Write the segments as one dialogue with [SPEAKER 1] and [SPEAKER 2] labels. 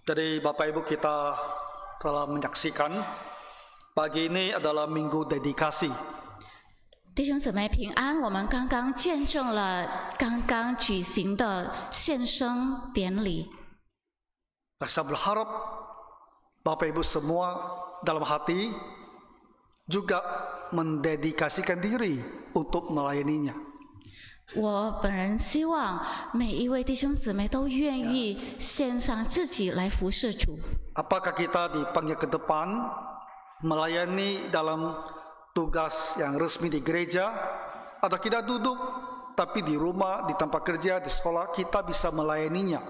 [SPEAKER 1] Jadi Bapak Ibu kita telah menyaksikan pagi ini adalah minggu dedikasi.
[SPEAKER 2] 弟兄姊妹平安，我们刚刚见证了刚刚举行的献生典礼。
[SPEAKER 1] Saya berharap Bapak Ibu semua dalam hati juga mendedikasikan diri untuk melayaninya.
[SPEAKER 2] 我本人希望每一位弟兄姊妹都愿意献上自己来服侍主。
[SPEAKER 1] Apakah kita dipanggil ke depan melayani dalam tugas yang resmi di gereja, atau kita duduk tapi di rumah, di tempat kerja, di sekolah kita bisa melayaninya.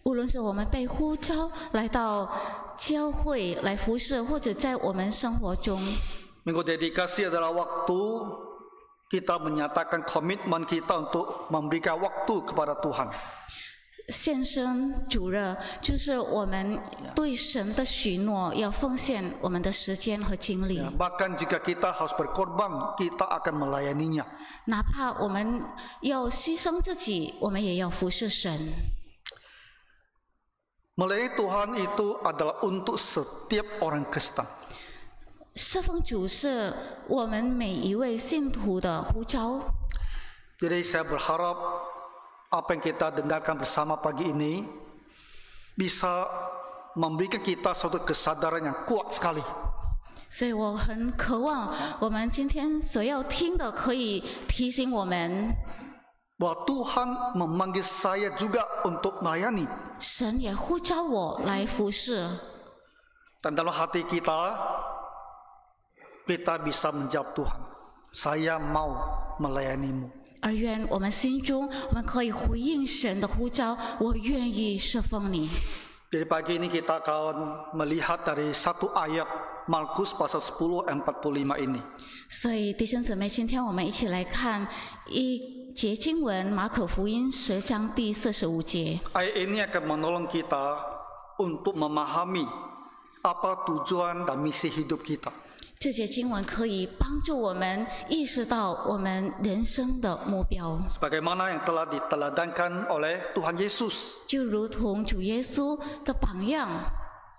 [SPEAKER 2] 无论是我们被呼召来到教会来服侍，或者在我们生活中，
[SPEAKER 1] Minggu dedikasi adalah waktu kita menyatakan komitmen kita untuk memberikan waktu kepada Tuhan.
[SPEAKER 2] 献身主日就是我们对神的许诺，要奉献我们的时间和精力。
[SPEAKER 1] Bahkan jika kita harus berkorban, kita akan melayaninya.
[SPEAKER 2] 哪怕我们要牺牲自己，我们也要服侍神。
[SPEAKER 1] Melayani Tuhan itu adalah untuk setiap orang Kristen.
[SPEAKER 2] 侍奉主是我们每一位信徒的呼召。
[SPEAKER 1] Jadi saya berharap apa yang kita dengarkan bersama pagi ini bisa memberikan kita suatu kesadaran yang kuat sekali.
[SPEAKER 2] 所以我很渴望我们今天所要听的可以提醒我们，
[SPEAKER 1] Bahwa Tuhan memanggil saya juga untuk melayani.
[SPEAKER 2] 神也呼召我来服侍。
[SPEAKER 1] Dan dalam hati kita bisa menjawab Tuhan, saya mau melayanimu.
[SPEAKER 2] 而愿我们心中，我们可以回应神的呼召，我愿意侍奉你。
[SPEAKER 1] Jadi pagi ini kita akan melihat dari satu ayat Markus pasal 10 ayat 45 ini.
[SPEAKER 2] 所以弟兄姊妹，今天我们一起来看一节经文，马可福音10章第45节。
[SPEAKER 1] Ayat ini akan menolong kita untuk memahami apa tujuan dan misi hidup kita.
[SPEAKER 2] 这节经文可以帮助我们意识到我们人生的目标，
[SPEAKER 1] Sebagaimana yang telah diteladankan oleh Tuhan Yesus
[SPEAKER 2] 就如同主耶稣的榜样，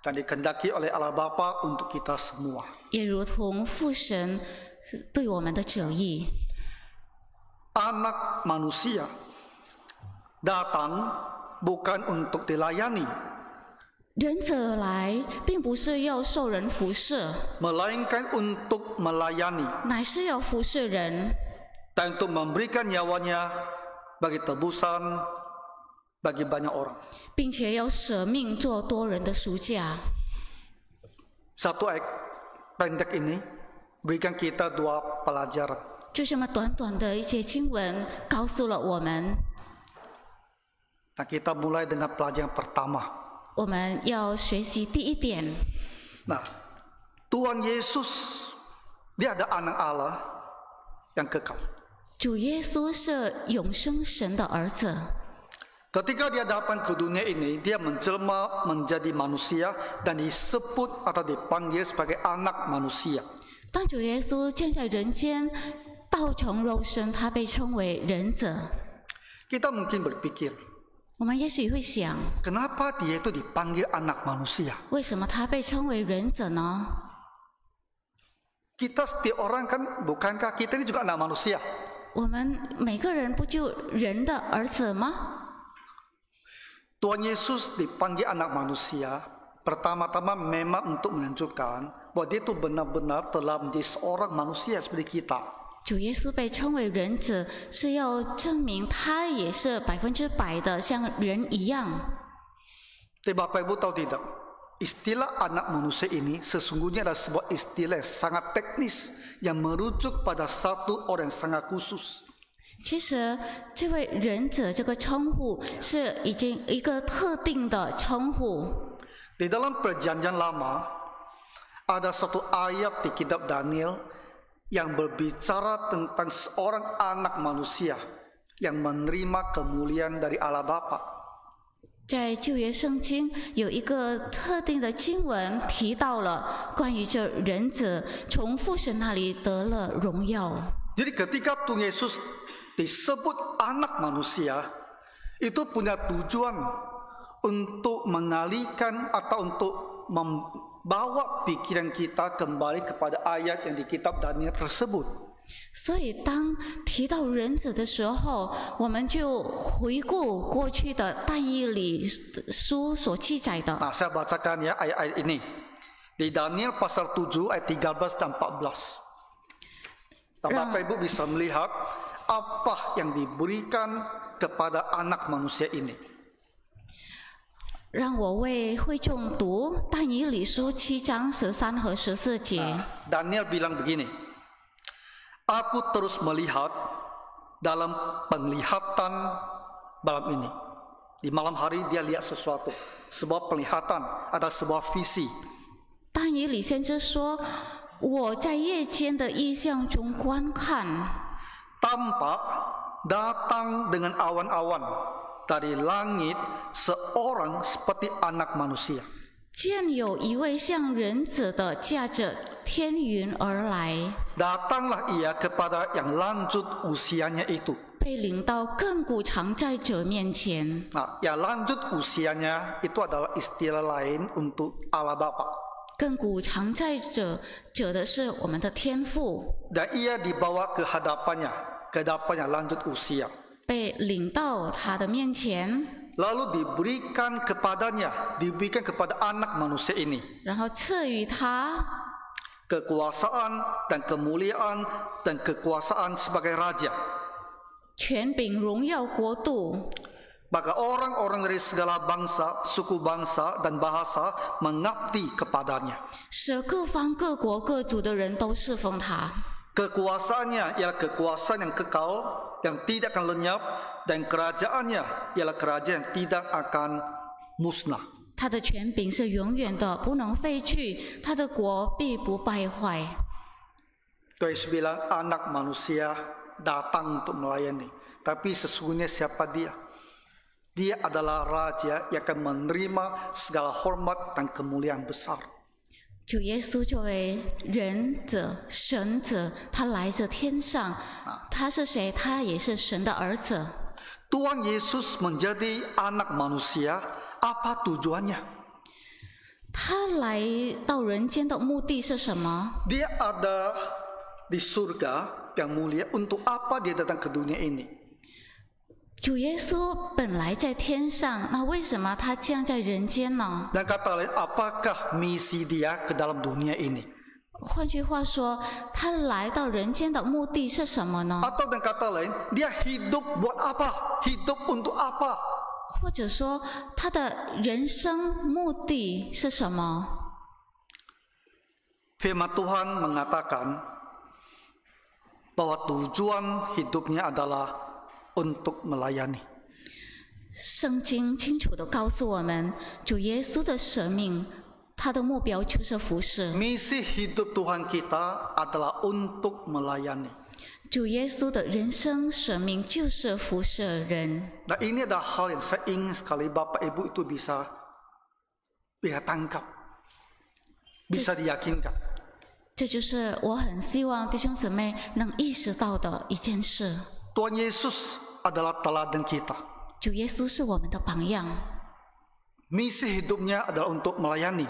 [SPEAKER 1] dan dikehendaki oleh Allah Bapa untuk kita semua.
[SPEAKER 2] 也如同父神对我们的旨意。
[SPEAKER 1] Anak manusia datang bukan untuk dilayani,
[SPEAKER 2] 人子来，并不是要受人服侍，
[SPEAKER 1] melainkan untuk melayani
[SPEAKER 2] 乃是要服侍人，
[SPEAKER 1] dan untuk memberikan nyawanya bagi tebusan bagi banyak orang.
[SPEAKER 2] 并且要舍命做多人的赎价。
[SPEAKER 1] Satu ayat pendek ini berikan kita dua pelajaran.
[SPEAKER 2] 就这么短短的一节经文，告诉了我们，
[SPEAKER 1] Nah, kita mulai dengan pelajaran pertama.
[SPEAKER 2] 我们要学习第一点。
[SPEAKER 1] Nah, Tuhan Yesus dia ada anak Allah yang kekal.
[SPEAKER 2] 主耶稣是永生神的儿子。
[SPEAKER 1] Ketika dia datang ke dunia ini, dia menjelma menjadi manusia dan disebut atau dipanggil sebagai anak manusia.
[SPEAKER 2] 当主耶稣见在人间，道成肉身，他被称为人子。
[SPEAKER 1] Kita mungkin berpikir,
[SPEAKER 2] 我们也许会想，
[SPEAKER 1] kenapa dia itu dipanggil anak manusia?
[SPEAKER 2] 为什么他被称为人子呢？
[SPEAKER 1] Kita setiap orang kan, bukankah kita ini juga anak manusia?
[SPEAKER 2] 我们每个人不就人的儿子吗？
[SPEAKER 1] Tuhan Yesus dipanggil anak manusia, pertama-tama memang untuk menunjukkan bahwa dia itu benar-benar telah menjadi seorang manusia seperti kita.
[SPEAKER 2] 主耶稣被称为人子，是要证明他也是100%的像人一样。
[SPEAKER 1] Tapi Bapak Ibu tahu tidak? Istilah anak manusia ini sesungguhnya adalah sebuah istilah yang sangat teknis yang merujuk pada satu orang yang sangat khusus.
[SPEAKER 2] 其实，这位人子这个称呼是已经一个特定的称呼。
[SPEAKER 1] Di dalam Perjanjian Lama ada satu ayat di kitab Daniel yang berbicara tentang seorang anak manusia yang menerima kemuliaan dari Allah Bapa.
[SPEAKER 2] 在旧约圣经有一个特定的经文提到了关于这人子从父神那里得了荣耀。
[SPEAKER 1] Jadi ketika Tuhan Yesus disebut anak manusia, itu punya tujuan untuk mengalihkan atau untuk membawa pikiran kita kembali kepada ayat yang di kitab Daniel tersebut.
[SPEAKER 2] 所以当提到人子的时候，我们就回顾过去的但以理书所记载的。
[SPEAKER 1] Nah, saya bacakan ya ayat-ayat ini. Di Daniel pasal 7 ayat 13 dan 14. Bapak Ibu bisa melihat apa yang diberikan kepada anak manusia ini.
[SPEAKER 2] 让我为会众读但以理书7章13和14节。
[SPEAKER 1] Daniel bilang begini, aku terus melihat dalam penglihatan malam ini. Di malam hari dia lihat sesuatu, sebuah penglihatan, ada sebuah visi.
[SPEAKER 2] 但以理先知说：“我在夜间的异象中观看，
[SPEAKER 1] Tampak datang dengan awan-awan dari langit seorang seperti anak manusia.
[SPEAKER 2] 见有一位像人子的驾着天云而来，
[SPEAKER 1] Datanglah ia kepada yang lanjut usianya itu.
[SPEAKER 2] 被领到亘古常在者面前。
[SPEAKER 1] Nah, yang lanjut usianya itu adalah istilah lain untuk Allah Bapa.
[SPEAKER 2] 亘古常在者指的是我们的天父，
[SPEAKER 1] Dan ia dibawa ke hadapannya lanjut usia.
[SPEAKER 2] 被领到他的面前，
[SPEAKER 1] Lalu diberikan kepada anak manusia ini
[SPEAKER 2] 然后赐予他
[SPEAKER 1] kekuasaan dan kemuliaan dan kekuasaan sebagai raja.
[SPEAKER 2] 权柄、荣耀、国度，
[SPEAKER 1] Maka orang-orang dari segala bangsa, suku bangsa dan bahasa mengabdi kepadanya.
[SPEAKER 2] 使各方各国各族的人都侍奉他。
[SPEAKER 1] Kekuasaannya ialah kekuasaan yang kekal, yang tidak akan lenyap, dan kerajaannya ialah kerajaan yang tidak akan musnah.
[SPEAKER 2] 他的权柄是永远的，不能废去；他的国必不败坏。
[SPEAKER 1] Yesus bilang anak manusia datang untuk melayani. Tapi sesungguhnya siapa dia? Dia adalah raja yang akan menerima segala hormat dan kemuliaan besar.
[SPEAKER 2] 主耶稣作为人子、神子，他来自天上。他是谁？他也是神的儿子。
[SPEAKER 1] Tuhan Yesus menjadi anak manusia, apa tujuannya?
[SPEAKER 2] 他来到人间的目的是什么？
[SPEAKER 1] Dia ada di surga yang mulia, untuk apa dia datang ke dunia ini?
[SPEAKER 2] 主耶稣本来在天上，那为什么他降在人间呢？
[SPEAKER 1] Dan kata lain, apakah misi dia ke dalam dunia ini?
[SPEAKER 2] 换句话说，他来到人间的目的是什么呢？
[SPEAKER 1] Atau dengan kata lain, dia hidup buat apa? Hidup untuk apa?
[SPEAKER 2] 或者说，他的人生目的是什么？
[SPEAKER 1] Firman Tuhan mengatakan bahwa tujuan hidupnya adalah untuk melayani.
[SPEAKER 2] 圣经清楚地告诉我们，主耶稣的使命，他的目标就是服侍。
[SPEAKER 1] Misi hidup Tuhan kita adalah untuk melayani.
[SPEAKER 2] 主耶稣的人生使命就是服侍人。
[SPEAKER 1] Nah, ini adalah hal yang saya ingin sekali Bapak Ibu itu bisa tangkap, bisa diyakinkan.
[SPEAKER 2] 这就是我很希望弟兄姊妹能意识到的一件事。
[SPEAKER 1] Tuhan Yesus adalah teladan kita.
[SPEAKER 2] 主耶稣是我们的榜样，
[SPEAKER 1] Misi hidupnya adalah untuk melayani.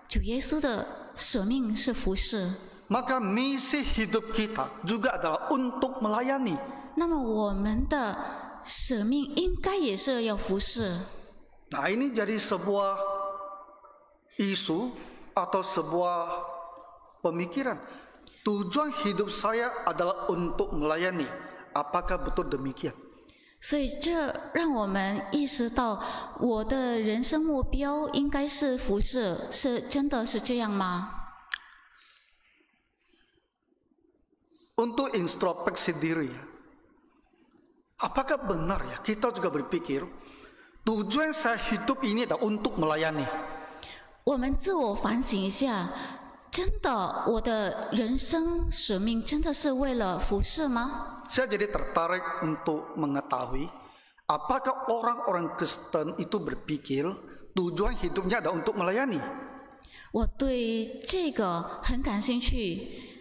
[SPEAKER 2] 主耶稣的使命是服侍。
[SPEAKER 1] Maka misi hidup kita juga adalah untuk melayani.
[SPEAKER 2] 那么我们的使命应该也是要服侍。
[SPEAKER 1] Nah, ini jadi sebuah isu atau sebuah pemikiran. Tujuan hidup saya adalah untuk melayani. Apakah betul demikian?
[SPEAKER 2] 所以这让我们意识到，我的人生目标应该是服侍，是真的是这样吗？
[SPEAKER 1] Untuk introspeksi diri, apakah benar ya kita juga berpikir tujuan saya hidup ini adalah untuk melayani?
[SPEAKER 2] 我们自我反省一下，真的，我的人生使命真的是为了服侍吗？
[SPEAKER 1] Saya jadi tertarik untuk mengetahui apakah orang-orang Kristen itu berpikir tujuan hidupnya adalah untuk melayani.
[SPEAKER 2] 我对这个很感兴趣。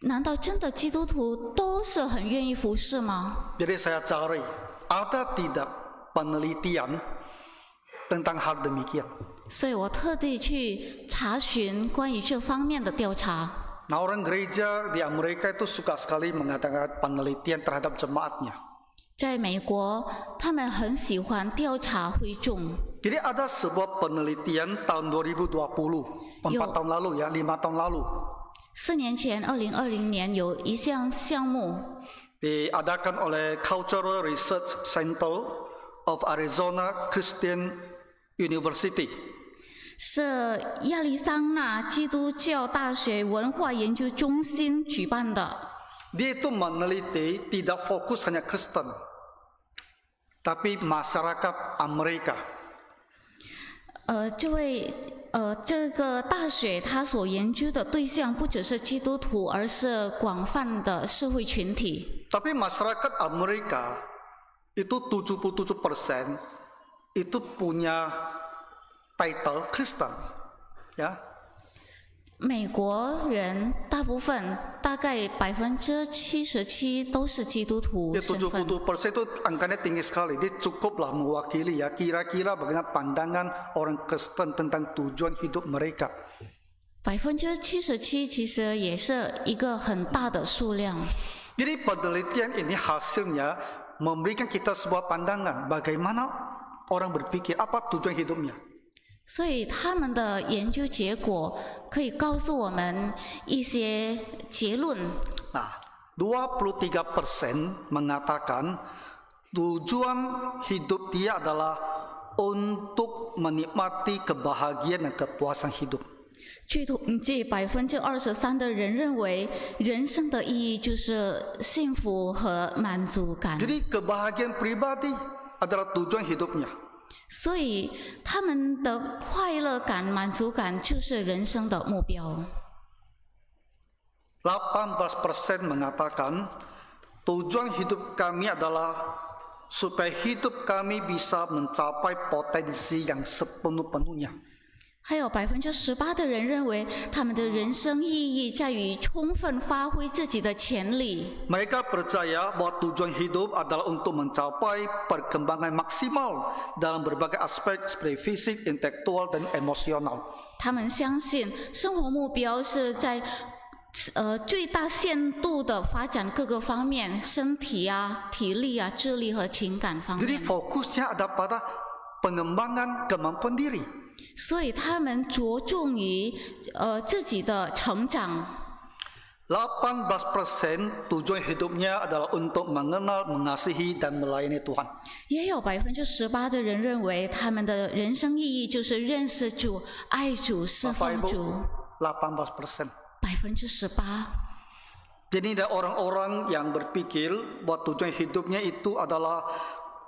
[SPEAKER 2] 难道真的基督徒都是很愿意服侍吗？
[SPEAKER 1] Jadi saya cari, ada tidak penelitian tentang hal demikian.
[SPEAKER 2] 所以我特地去查询关于这方面的调查。
[SPEAKER 1] Nah, orang gereja di Amerika itu suka sekali mengadakan penelitian terhadap jemaatnya.
[SPEAKER 2] 在美国，他们很喜欢调查会众。
[SPEAKER 1] Jadi ada sebuah penelitian tahun 2020, 4 tahun lalu ya, 5 tahun lalu.
[SPEAKER 2] 4年前，2020年有一项项目
[SPEAKER 1] diadakan oleh Cultural Research Center of Arizona Christian University.
[SPEAKER 2] 是亚利桑那基督教大学文化研究中心举办的。
[SPEAKER 1] Dia itu meneliti tidak fokus hanya Kristen, tapi masyarakat Amerika.
[SPEAKER 2] 这个大学它所研究的对象不只是基督徒，而是广泛的社会群体。
[SPEAKER 1] Tapi masyarakat Amerika itu 77% itu punya title Kristen, ya.
[SPEAKER 2] 美国人大部分大概77%都是基督徒身份。
[SPEAKER 1] 70% itu angkanya tinggi sekali. Dia cukuplah mewakili ya kira-kira bagaimana pandangan orang Kristen tentang tujuan hidup mereka.
[SPEAKER 2] 77%其实也是一个很大的数量。
[SPEAKER 1] Jadi penelitian ini hasilnya memberikan kita sebuah pandangan bagaimana orang berpikir, apa tujuan hidupnya.
[SPEAKER 2] 所以他们的研究结果可以告诉我们一些结论。
[SPEAKER 1] Nah, 23% mengatakan tujuan hidup dia adalah untuk menikmati kebahagiaan dan kepuasan hidup.
[SPEAKER 2] 据统计，23%的人认为人生的意义就是幸福和满足感。
[SPEAKER 1] Jadi kebahagiaan pribadi adalah tujuan hidupnya.
[SPEAKER 2] 所以他们的快乐感、满足感就是人生的目标。
[SPEAKER 1] 18% mengatakan tujuan hidup kami adalah supaya hidup kami bisa mencapai potensi yang sepenuh-penuhnya.
[SPEAKER 2] 还有18%的人认为，他们的人生意义在于充分发挥自己的潜力。
[SPEAKER 1] Mereka percaya bahwa tujuan hidup adalah untuk mencapai perkembangan maksimal dalam berbagai aspek seperti fisik, intelektual, dan emosional.
[SPEAKER 2] 他们相信，生活目标是在最大限度的发展各个方面，身体啊、体力啊、智力和情感方
[SPEAKER 1] Jadi
[SPEAKER 2] 面。
[SPEAKER 1] fokusnya ada pada pengembangan kemampuan diri.
[SPEAKER 2] 所以他们着重于自己的成长。
[SPEAKER 1] 18% tujuan hidupnya adalah untuk mengenal, mengasihi, dan melayani Tuhan.
[SPEAKER 2] 也有18%的人认为，他们的人生意义就是认识主、爱主、侍
[SPEAKER 1] Bapak
[SPEAKER 2] 奉
[SPEAKER 1] Ibu,
[SPEAKER 2] 主。
[SPEAKER 1] 18%.
[SPEAKER 2] 18%。
[SPEAKER 1] Jadi ada orang-orang yang berpikir bahwa tujuan hidupnya itu adalah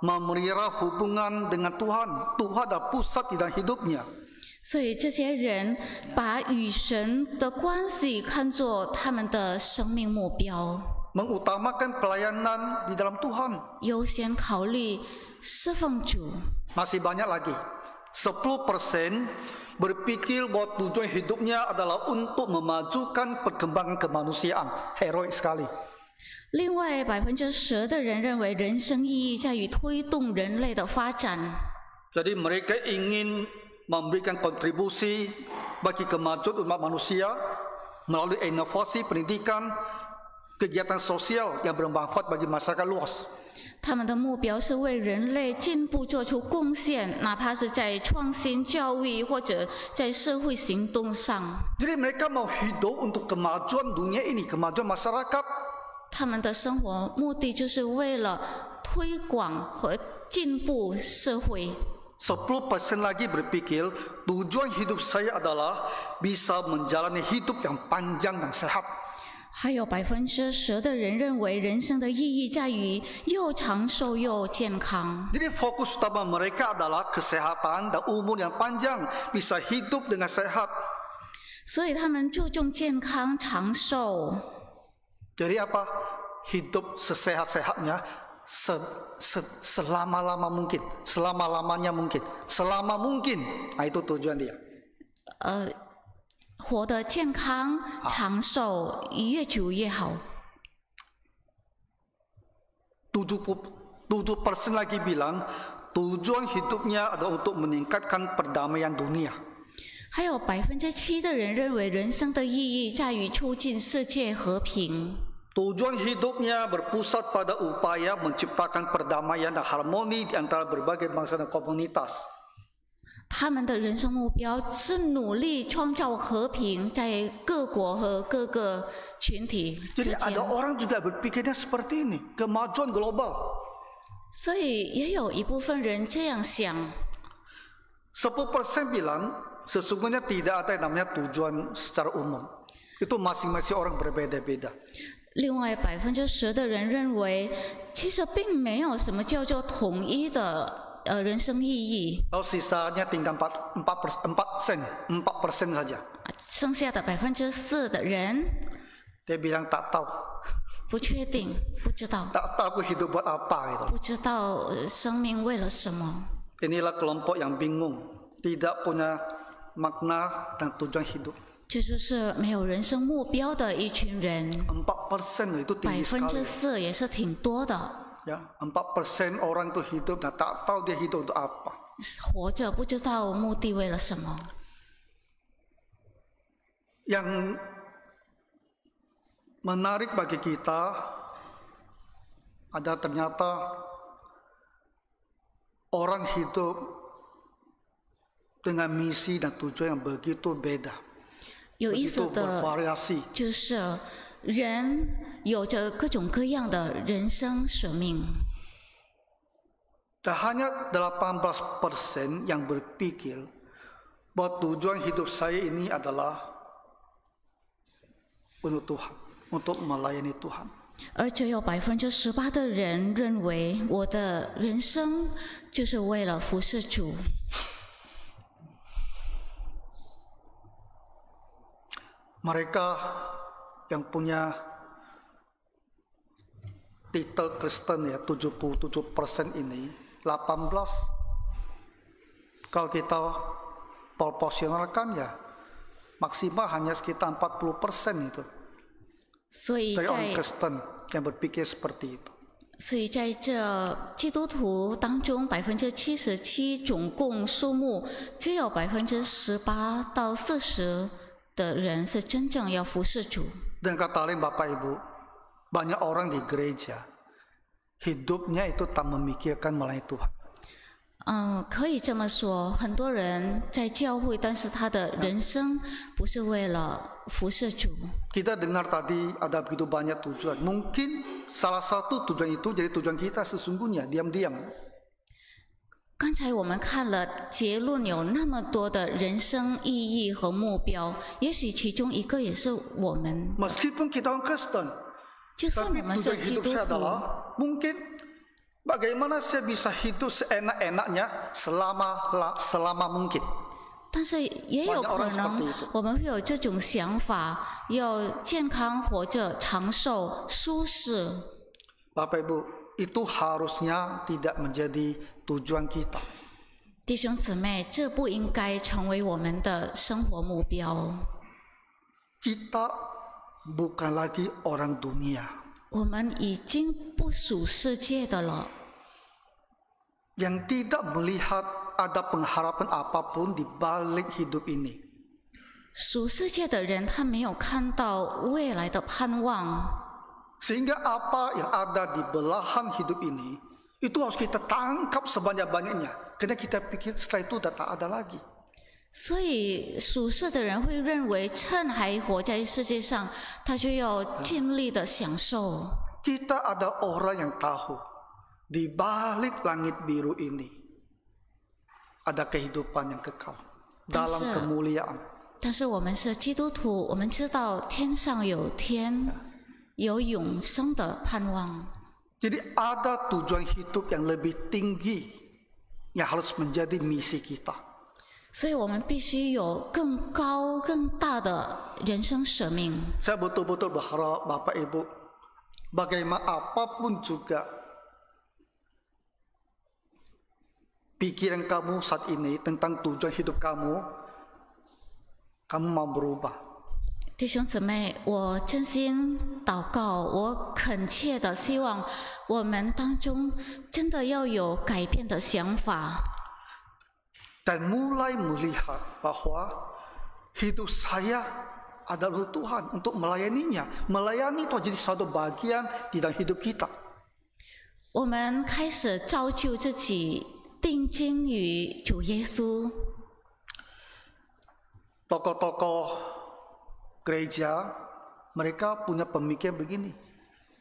[SPEAKER 1] memelihara hubungan dengan Tuhan. Tuhan adalah pusat di dalam hidupnya.
[SPEAKER 2] 所以这些人把与神的关系看作他们的生命目标，
[SPEAKER 1] Mengutamakan pelayanan di dalam Tuhan.
[SPEAKER 2] 优先考虑侍奉主。
[SPEAKER 1] Masih banyak lagi. 10% berpikir bahwa tujuan hidupnya adalah untuk memajukan perkembangan kemanusiaan. Heroik sekali.
[SPEAKER 2] 另外10%的人认为人生意义在于推动人类的发展，
[SPEAKER 1] Jadi mereka ingin memberikan kontribusi bagi kemajuan umat manusia melalui inovasi pendidikan, kegiatan sosial yang bermanfaat bagi masyarakat luas.
[SPEAKER 2] 他们的目标是为人类进步做出贡献，哪怕是在创新教育或者在社会行动上。
[SPEAKER 1] Jadi mereka mau hidup untuk kemajuan dunia ini, kemajuan masyarakat.
[SPEAKER 2] 他们的生活目的就是为了推广和进步社会。
[SPEAKER 1] 10% lagi berpikir tujuan hidup saya adalah bisa menjalani hidup yang panjang dan sehat.
[SPEAKER 2] 还有10%的人认为人生的意义在于又长寿又健康。
[SPEAKER 1] Jadi fokus utama mereka adalah kesehatan dan umur yang panjang, bisa hidup dengan sehat.
[SPEAKER 2] 所以他们注重健康长寿。
[SPEAKER 1] Jadi apa? Hidup sesehat-sehatnya, selama-lama mungkin, selama-lamanya mungkin, selama mungkin. Nah, itu tujuan dia.
[SPEAKER 2] 活得健康长寿，越久越好。
[SPEAKER 1] 7% lagi bilang tujuan hidupnya adalah untuk meningkatkan perdamaian dunia.
[SPEAKER 2] 还有7%的人认为人生的意义在于促进世界和平。
[SPEAKER 1] Tujuan hidupnya berpusat pada upaya menciptakan perdamaian dan harmoni di antara berbagai bangsa dan komunitas.
[SPEAKER 2] 他们的人生目标是努力创造和平，在各国和各个群体之
[SPEAKER 1] Jadi
[SPEAKER 2] 间。
[SPEAKER 1] ada orang juga berpikirnya seperti ini, kemajuan global.
[SPEAKER 2] 所以也有一部分人这样想。
[SPEAKER 1] 10% bilang sesungguhnya tidak ada yang namanya tujuan secara umum. Itu masing-masing orang berbeda-beda.
[SPEAKER 2] 另外10%的人认为，其实并没有什么叫做统一的人生意义。
[SPEAKER 1] Lalu sisanya tinggal 4% saja.
[SPEAKER 2] 剩下的4%的人
[SPEAKER 1] Dia bilang tak tahu,
[SPEAKER 2] 不确定，不知道，
[SPEAKER 1] tak tahu aku hidup buat apa gitu.
[SPEAKER 2] 不知道生命为了什么。
[SPEAKER 1] Inilah kelompok yang bingung, tidak punya makna dan tujuan hidup.
[SPEAKER 2] 这就是没有人生目标的一群人。
[SPEAKER 1] 4% itu tinggi sekali.
[SPEAKER 2] 4%也是挺多的。
[SPEAKER 1] Ya, 4% orang itu hidup dan tak tahu dia hidup untuk apa.
[SPEAKER 2] 活着不知道目的为了什么。
[SPEAKER 1] Yang menarik bagi kita ada ternyata orang hidup dengan misi dan tujuan yang begitu beda,
[SPEAKER 2] 有意
[SPEAKER 1] begitu
[SPEAKER 2] 思的
[SPEAKER 1] bervariasi.
[SPEAKER 2] 就是人有着各种各样的人生使命，
[SPEAKER 1] Dan hanya 18% yang berpikir bahwa tujuan hidup saya ini adalah untuk Tuhan, untuk melayani Tuhan.
[SPEAKER 2] 而只有18%的人认为我的人生就是为了服侍主。
[SPEAKER 1] Mereka yang punya titel Kristen ya 77% ini 18, kalau kita proporsionalkan ya maksimal hanya sekitar 40% itu
[SPEAKER 2] 所以
[SPEAKER 1] dari orang
[SPEAKER 2] 在
[SPEAKER 1] Kristen yang berpikir seperti itu.
[SPEAKER 2] 所以在这基督徒当中，77%总共数目只有18%到40%的人是真正要服侍主。
[SPEAKER 1] Dan kata lain Bapak Ibu, banyak orang di gereja hidupnya itu tak memikirkan melayani Tuhan.
[SPEAKER 2] 可以这么说，很多人在教会，但是他的人生不是为了服侍主。
[SPEAKER 1] Kita dengar tadi ada begitu banyak tujuan. Mungkin salah satu tujuan itu jadi tujuan kita sesungguhnya diam-diam.
[SPEAKER 2] 刚才我们看了结论，有那么多的人生意义和目标，也许其中一个也是我们。
[SPEAKER 1] Meskipun kita orang Kristen,
[SPEAKER 2] 就算
[SPEAKER 1] tapi
[SPEAKER 2] 我们是
[SPEAKER 1] tujuan
[SPEAKER 2] 基
[SPEAKER 1] hidup
[SPEAKER 2] 督
[SPEAKER 1] saya
[SPEAKER 2] 徒，
[SPEAKER 1] adalah mungkin bagaimana saya bisa hidup seenak-enaknya selama mungkin.
[SPEAKER 2] 但是也有可能我们会有这种想法，要健康活着、长寿、舒适。
[SPEAKER 1] Bapak Ibu, itu harusnya tidak menjadi tujuan kita.
[SPEAKER 2] 弟兄姊妹，这不应该成为我们的生活目标。
[SPEAKER 1] Kita bukan lagi orang dunia.
[SPEAKER 2] 我们已经不属世界的了，
[SPEAKER 1] Yang tidak melihat ada pengharapan apapun di balik hidup ini.
[SPEAKER 2] 属世界的人他没有看到未来的盼望，
[SPEAKER 1] Sehingga apa yang ada di belahan hidup ini itu harus kita tangkap sebanyak-banyaknya. Karena kita pikir setelah itu udah tak ada lagi.
[SPEAKER 2] 所以属世的人会认为，趁还活在世界上，他就要尽力的享受。
[SPEAKER 1] Kita ada orang yang tahu di balik langit biru ini ada kehidupan yang kekal dalam kemuliaan.
[SPEAKER 2] 但是我们是基督徒，我们知道天上有天，有永生的盼望。
[SPEAKER 1] Jadi ada tujuan hidup yang lebih tinggi yang harus menjadi misi kita.
[SPEAKER 2] 所以我们必须有更高、更大的人生使命。
[SPEAKER 1] Saya betul-betul berharap Bapak Ibu, bagaimana apapun juga pikiran kamu saat ini tentang tujuan hidup kamu mau berubah.
[SPEAKER 2] 弟兄姊妹，我真心祷告，我恳切的希望我们当中真的要有改变的想法。
[SPEAKER 1] Dan mulai melihat bahwa hidup saya adalah Tuhan untuk melayaninya. Melayani itu jadi satu bagian di dalam hidup kita.
[SPEAKER 2] 我们开始造就自己，定睛于主耶稣。
[SPEAKER 1] Tokoh-tokoh gereja mereka punya pemikiran begini.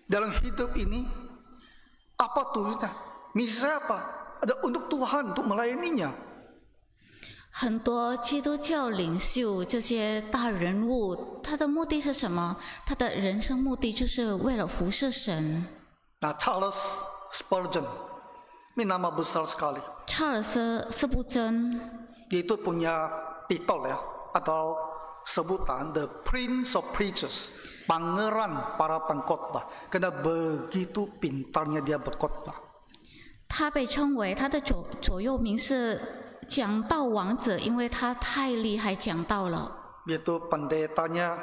[SPEAKER 1] Dalam hidup ini apa tujuannya? Misi saya apa? Ada untuk Tuhan, untuk melayaninya.
[SPEAKER 2] 很多基督教领袖这些大人物，他的目的是什么？他的人生目的就是为了服侍神。
[SPEAKER 1] Nah, Charles Spurgeon, ini nama besar sekali.
[SPEAKER 2] 查尔斯·斯布珍，
[SPEAKER 1] Dia itu punya titel ya, atau sebutan The Prince of Preachers, pangeran para pengkhotbah. Karena begitu pintarnya dia berkhotbah.
[SPEAKER 2] 他被称为他的左右名是讲道王子，因为他太厉害讲道了。
[SPEAKER 1] Yaitu pendetanya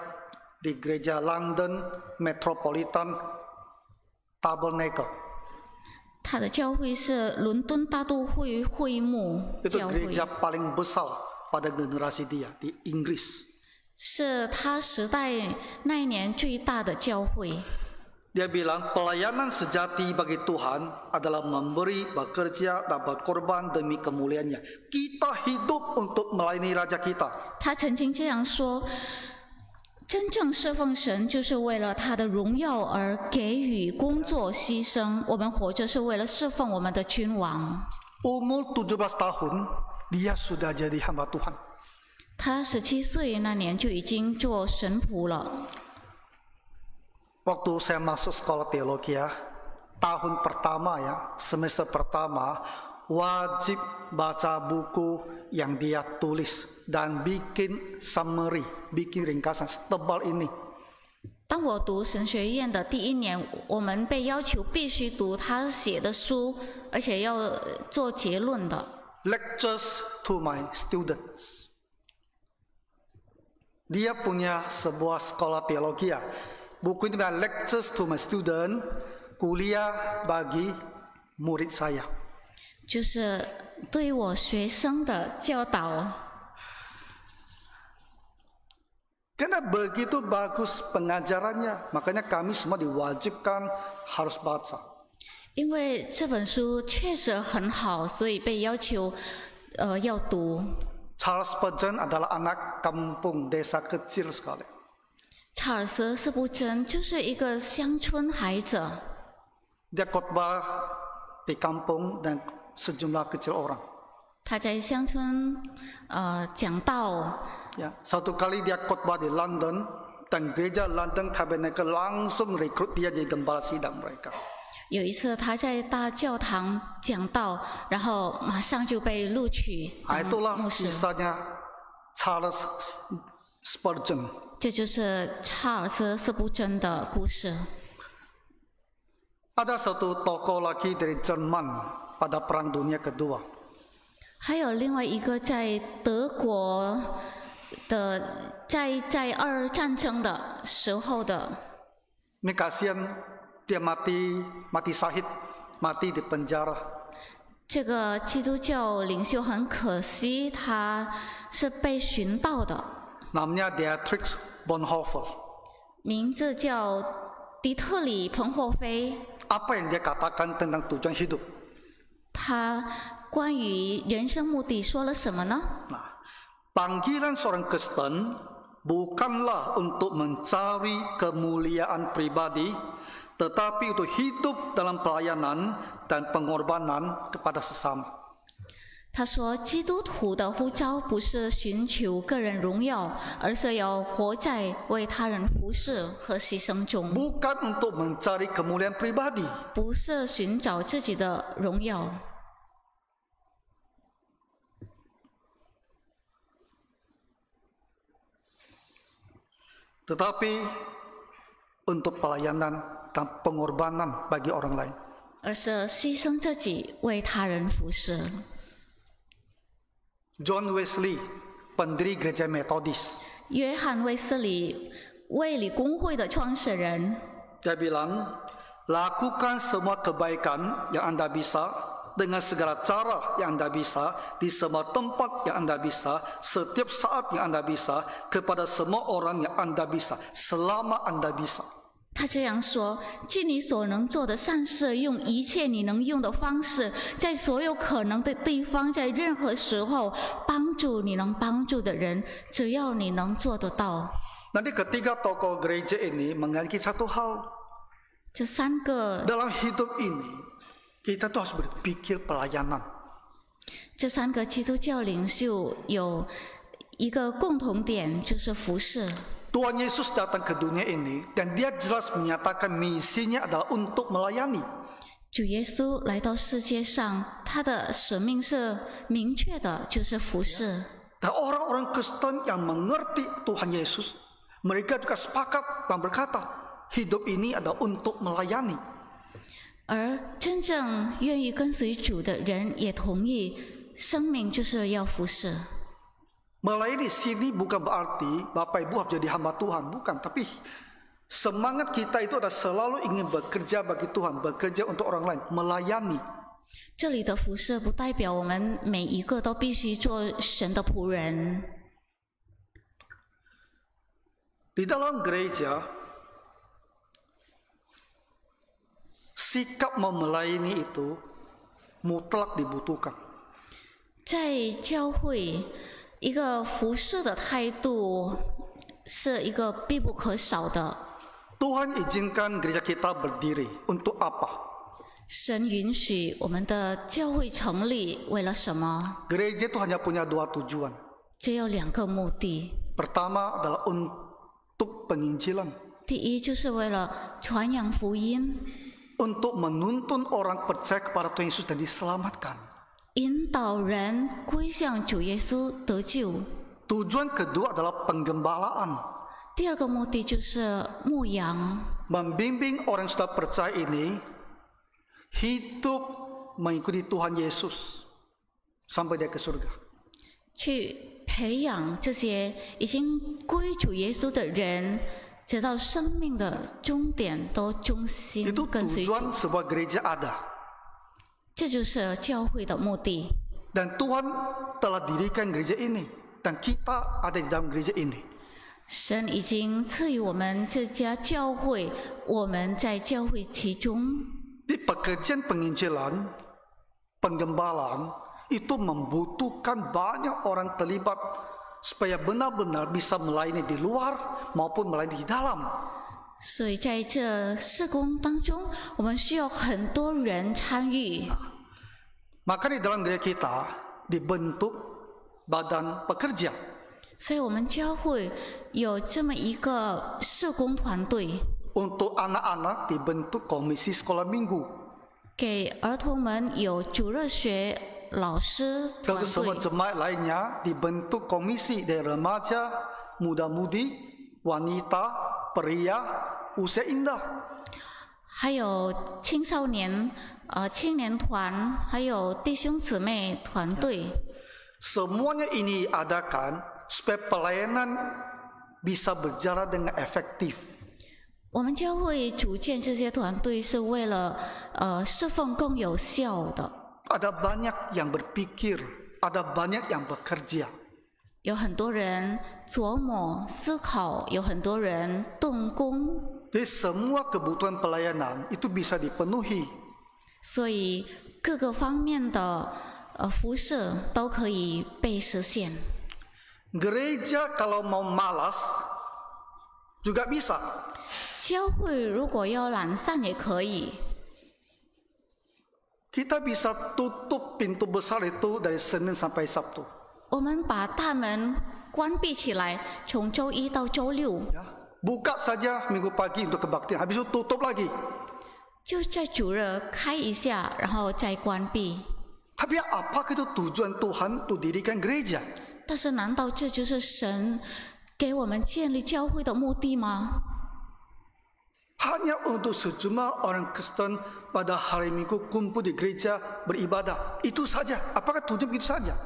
[SPEAKER 1] di gereja London Metropolitan Tabernacle.
[SPEAKER 2] 他的教会是伦敦大都会会幕
[SPEAKER 1] Itu
[SPEAKER 2] 教会，
[SPEAKER 1] gereja paling besar pada generasi dia di Inggris.
[SPEAKER 2] 是他时代那一年最大的教会。
[SPEAKER 1] Dia bilang pelayanan sejati bagi Tuhan adalah memberi, bekerja, dan berkorban demi kemuliaannya. Kita hidup untuk melayani Raja kita.
[SPEAKER 2] 他曾经这样说：真正侍奉神，就是为了他的荣耀而给予工作牺牲。我们活着是为了侍奉我们的君王。
[SPEAKER 1] Umur 17 tahun, dia sudah jadi hamba Tuhan.
[SPEAKER 2] 他17岁那年就已经做神仆了。
[SPEAKER 1] Waktu saya masuk sekolah teologi ya, tahun pertama ya, semester pertama, wajib baca buku yang dia tulis dan bikin summary, bikin ringkasan setebal ini.
[SPEAKER 2] 当我读神学院的第一年，我们被要求必须读他写的书，而且要做结论的。
[SPEAKER 1] Lectures to my students. Dia punya sebuah sekolah teologi ya. Buku ini adalah Lectures to my student, kuliah bagi murid saya.
[SPEAKER 2] 就是对于我学生的教导。
[SPEAKER 1] Karena begitu bagus pengajarannya, makanya kami semua diwajibkan harus baca.
[SPEAKER 2] 因为这本书确实很好，所以被要求要读。
[SPEAKER 1] Charles Spurgeon adalah anak kampung desa kecil sekali.
[SPEAKER 2] 查尔斯·斯布珍就是一个乡村孩子，
[SPEAKER 1] Dia khotbah di kampung dan sejumlah kecil orang.
[SPEAKER 2] 他在乡村讲道。
[SPEAKER 1] Ya, satu kali dia khotbah di London dan gereja London Tabernacle langsung rekrut dia jadi gembala sidang mereka.
[SPEAKER 2] 有一次他在大教堂讲道，然后马上就被录取当
[SPEAKER 1] Itulah
[SPEAKER 2] 牧师。
[SPEAKER 1] kisahnya Charles Spurgeon.
[SPEAKER 2] 这就是查尔斯·斯布珍的故事。
[SPEAKER 1] Ada satu tokoh lagi dari Jerman pada Perang Dunia Kedua.
[SPEAKER 2] 还有另外一个在德国的，在二战争的时候的，
[SPEAKER 1] Ini kasihan dia mati syahid, mati di penjara.
[SPEAKER 2] 这个基督教领袖很可惜，他是被寻到的，
[SPEAKER 1] Namanya Dietrich Bonhoeffer.
[SPEAKER 2] 名字叫迪特里·彭霍菲。
[SPEAKER 1] Apa yang dia katakan tentang tujuan hidup?
[SPEAKER 2] 他关于人生目的说了什么呢？
[SPEAKER 1] Nah, panggilan seorang Kristen bukanlah untuk mencari kemuliaan pribadi, tetapi untuk hidup dalam pelayanan dan pengorbanan kepada sesama.
[SPEAKER 2] 他说，基督徒的呼召不是寻求个人荣耀，而是要活在为他人服侍和牺牲中，
[SPEAKER 1] Bukan untuk mencari kemuliaan pribadi.
[SPEAKER 2] 不是寻找自己的荣耀。
[SPEAKER 1] Tetapi untuk pelayanan dan pengorbanan bagi orang lain.
[SPEAKER 2] 而是牺牲自己为他人服侍。
[SPEAKER 1] John Wesley, pendiri gereja Metodis.
[SPEAKER 2] 约翰卫斯理卫理公会的创始人，
[SPEAKER 1] Dia bilang, lakukan semua kebaikan yang Anda bisa dengan segala cara yang Anda bisa, di semua tempat yang Anda bisa, setiap saat yang Anda bisa, kepada semua orang yang Anda bisa, selama Anda bisa.
[SPEAKER 2] 他这样说：尽你所能做的善事，用一切你能用的方式，在所有可能的地方，在任何时候帮助你能帮助的人，只要你能做得到。
[SPEAKER 1] Nanti ketiga tokoh gereja ini mengajari satu hal.
[SPEAKER 2] 这三个
[SPEAKER 1] Dalam hidup ini, kita tuh harus berpikir pelayanan.
[SPEAKER 2] 这三个基督教领袖有一个共同点，就是服侍。
[SPEAKER 1] Tuhan Yesus datang ke dunia ini dan dia jelas menyatakan misinya adalah untuk melayani.
[SPEAKER 2] 主耶稣来到世界上，他的使命是明确的，就是服侍。
[SPEAKER 1] Dan orang-orang Kristen yang mengerti Tuhan Yesus, mereka juga sepakat dan berkata, hidup ini adalah untuk melayani.
[SPEAKER 2] 而真正愿意跟随主的人也同意，生命就是要服侍。
[SPEAKER 1] Melayani sini bukan berarti Bapak Ibu harus jadi hamba Tuhan, bukan. Tapi semangat kita itu adalah selalu ingin bekerja bagi Tuhan, bekerja untuk orang lain, melayani.
[SPEAKER 2] 这里的服侍不代表我们每一个都必须做神的仆人。
[SPEAKER 1] Di dalam gereja, sikap melayani itu mutlak dibutuhkan.
[SPEAKER 2] 在教会，一个服侍的态度是一个必不可少的。
[SPEAKER 1] Tuhan izinkan gereja kita berdiri untuk apa?
[SPEAKER 2] 神允许我们的教会成立，为了什么？
[SPEAKER 1] Gereja itu hanya punya dua tujuan.
[SPEAKER 2] 只有两个目的。
[SPEAKER 1] Pertama adalah untuk penginjilan,
[SPEAKER 2] 第一，就是为了传扬福音，
[SPEAKER 1] untuk menuntun orang percaya kepada Tuhan Yesus dan diselamatkan.
[SPEAKER 2] 引导人归向主耶稣得救。
[SPEAKER 1] Tujuan kedua adalah penggembalaan,
[SPEAKER 2] 第二个目的就是牧羊，
[SPEAKER 1] membimbing orang yang sudah percaya ini hidup mengikuti Tuhan Yesus sampai dia ke surga.
[SPEAKER 2] 去培养这些已经归主耶稣的人，直到生命的终点都忠心
[SPEAKER 1] Itu
[SPEAKER 2] 跟随主。
[SPEAKER 1] tujuan sebuah gereja ada.
[SPEAKER 2] 这就是教会的目的。
[SPEAKER 1] Dan Tuhan telah dirikan gereja ini, dan kita ada di dalam gereja ini.
[SPEAKER 2] 神已经赐予我们这家教会，我们在教会其中。
[SPEAKER 1] Di pekerjaan penginjilan, penggembalaan itu membutuhkan banyak orang terlibat supaya benar-benar bisa melayani di luar maupun melayani di dalam.
[SPEAKER 2] 所以在这事工当中，我们需要很多人参与。
[SPEAKER 1] Maka di dalam gereja kita dibentuk badan pekerja.
[SPEAKER 2] 所以我们教会有这么一个事工团队，
[SPEAKER 1] Untuk anak-anak dibentuk komisi sekolah minggu.
[SPEAKER 2] 给儿童们有主日学老师团
[SPEAKER 1] Lalu semua
[SPEAKER 2] 队，
[SPEAKER 1] jemaat lainnya dibentuk komisi dari remaja, muda-mudi, wanita, pria, usia indah.
[SPEAKER 2] 还有青少年、青年团，还有弟兄姊妹团队。
[SPEAKER 1] Semuanya ini diadakan supaya pelayanan bisa berjalan dengan efektif.
[SPEAKER 2] 我们教会组建这些团队是为了侍奉更有效的。
[SPEAKER 1] Ada banyak yang berpikir, ada banyak yang bekerja.
[SPEAKER 2] 有很多人琢磨思考，有很多人动工，
[SPEAKER 1] Jadi semua kebutuhan pelayanan itu bisa dipenuhi.
[SPEAKER 2] 所以各个方面的服侍都可以被实现。
[SPEAKER 1] Gereja kalau mau malas juga bisa.
[SPEAKER 2] 教会如果要懒散也可以，
[SPEAKER 1] Kita bisa tutup pintu besar itu dari Senin sampai Sabtu.
[SPEAKER 2] 我们把大门关闭起来，从周一到周六，
[SPEAKER 1] Ya. Buka saja minggu pagi untuk kebaktian, habis itu tutup lagi.
[SPEAKER 2] 就在主日开一下，然后再关闭。
[SPEAKER 1] Tapi apakah itu tujuan Tuhan untuk dirikan gereja?
[SPEAKER 2] 但是，难道这就是神给我们建立教会的目的吗？
[SPEAKER 1] Hanya untuk sejumlah orang Kristen pada hari Minggu kumpul di gereja beribadah. Itu saja. Apakah tujuan itu saja?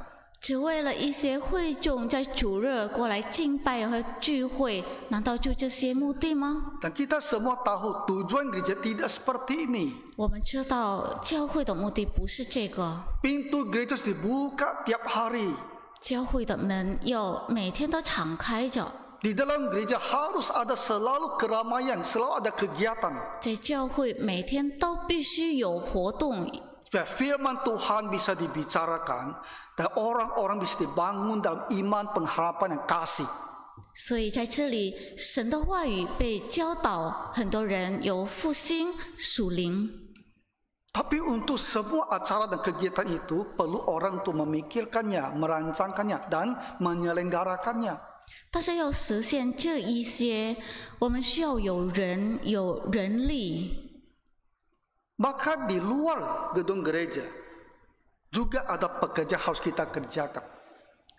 [SPEAKER 2] 只为了一些会众在主日过来敬拜和聚会，难道就这些目的吗？
[SPEAKER 1] Dan kita semua tahu tujuan gereja tidak seperti ini.
[SPEAKER 2] 我们知道教会的目的不是这个，
[SPEAKER 1] Pintu gereja harus dibuka tiap hari.
[SPEAKER 2] 教会的门要每天都敞开着，
[SPEAKER 1] Di dalam gereja harus ada selalu keramaian, selalu ada kegiatan.
[SPEAKER 2] 在教会每天都必须有活动，
[SPEAKER 1] Supaya firman Tuhan bisa dibicarakan dan orang-orang bisa dibangun dalam iman, pengharapan, dan kasih.
[SPEAKER 2] 所以在这里神的话语被教导，很多人有复兴属灵。
[SPEAKER 1] Tapi untuk semua acara dan kegiatan itu perlu orang untuk memikirkannya, merancangkannya, dan menyelenggarakannya.
[SPEAKER 2] 但是要实现这一些，我们需要有人力。
[SPEAKER 1] Maka di luar gedung gereja juga ada pekerjaan harus kita kerjakan.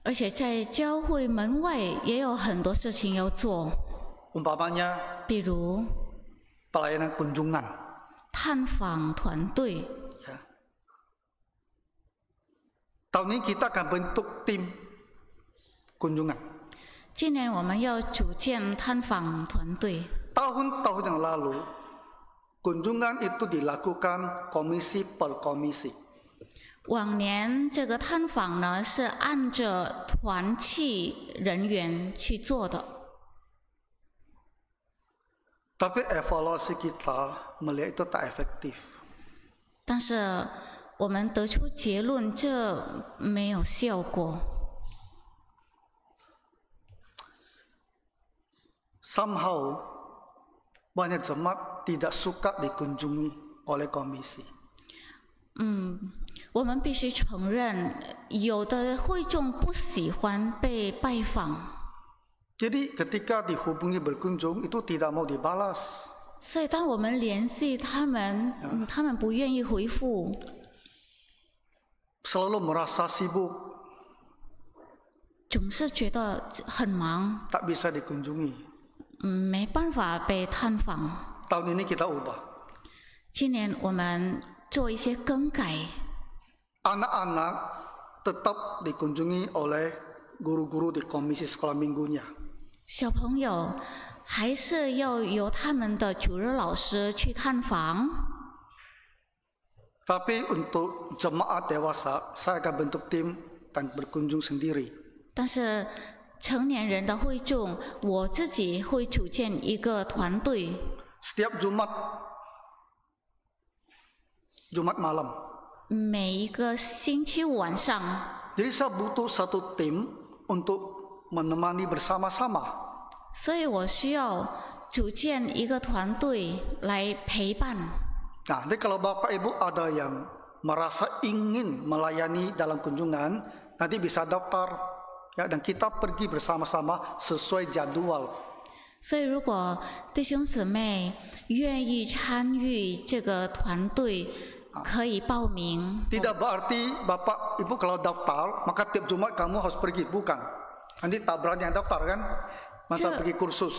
[SPEAKER 2] 而且在教会门外也有很多事情要做，
[SPEAKER 1] Umpamanya
[SPEAKER 2] 比如
[SPEAKER 1] pelayanan kunjungan.
[SPEAKER 2] 探访团队。
[SPEAKER 1] Ya. Tahun ini kita akan bentuk tim kunjungan.
[SPEAKER 2] 今年我们要组建探访团队。
[SPEAKER 1] Tahun-tahun yang lalu, kunjungan itu dilakukan komisi per komisi.
[SPEAKER 2] 往年这个探访呢是按着团契人员去做的，
[SPEAKER 1] Tapi evaluasi kita melihat itu tak efektif.
[SPEAKER 2] 但是我们得出结论，这没有效果。
[SPEAKER 1] Somehow banyak jemaat tidak suka dikunjungi oleh komisi.
[SPEAKER 2] 我们必须承认，有的会众不喜欢被拜访，
[SPEAKER 1] Jadi ketika dihubungi berkunjung itu tidak mau dibalas.
[SPEAKER 2] 所以当我们联系他们，他们不愿意回复，
[SPEAKER 1] Selalu merasa sibuk,
[SPEAKER 2] 总是觉得很忙，
[SPEAKER 1] tak bisa dikunjungi.
[SPEAKER 2] 没办法被探访。
[SPEAKER 1] Tahun ini kita ubah.
[SPEAKER 2] 今年我们做一些更改，
[SPEAKER 1] Anak-anak tetap dikunjungi oleh guru-guru di komisi sekolah minggunya.
[SPEAKER 2] 小朋友还是要由他们的主日老师去探访。
[SPEAKER 1] Tapi untuk jemaat dewasa, saya akan bentuk tim dan berkunjung sendiri.
[SPEAKER 2] 但是成年人的会众，我自己会组建一个团队，
[SPEAKER 1] Setiap Jumat malam.
[SPEAKER 2] 每一个星期五晚上，
[SPEAKER 1] Jadi saya butuh satu tim untuk menemani bersama-sama.
[SPEAKER 2] 所以我需要组建一个团队来陪伴。
[SPEAKER 1] Nah, jadi kalau Bapak Ibu ada yang merasa ingin melayani dalam kunjungan, nanti bisa daftar, ya, dan kita pergi bersama-sama sesuai jadwal.
[SPEAKER 2] 所以，如果弟兄姊妹愿意参与这个团队，可以报名。
[SPEAKER 1] Tidak berarti Bapak Ibu kalau daftar, maka tiap Jumat kamu harus pergi. Bukan. Nanti tak berani yang daftar kan? Masa pergi kursus.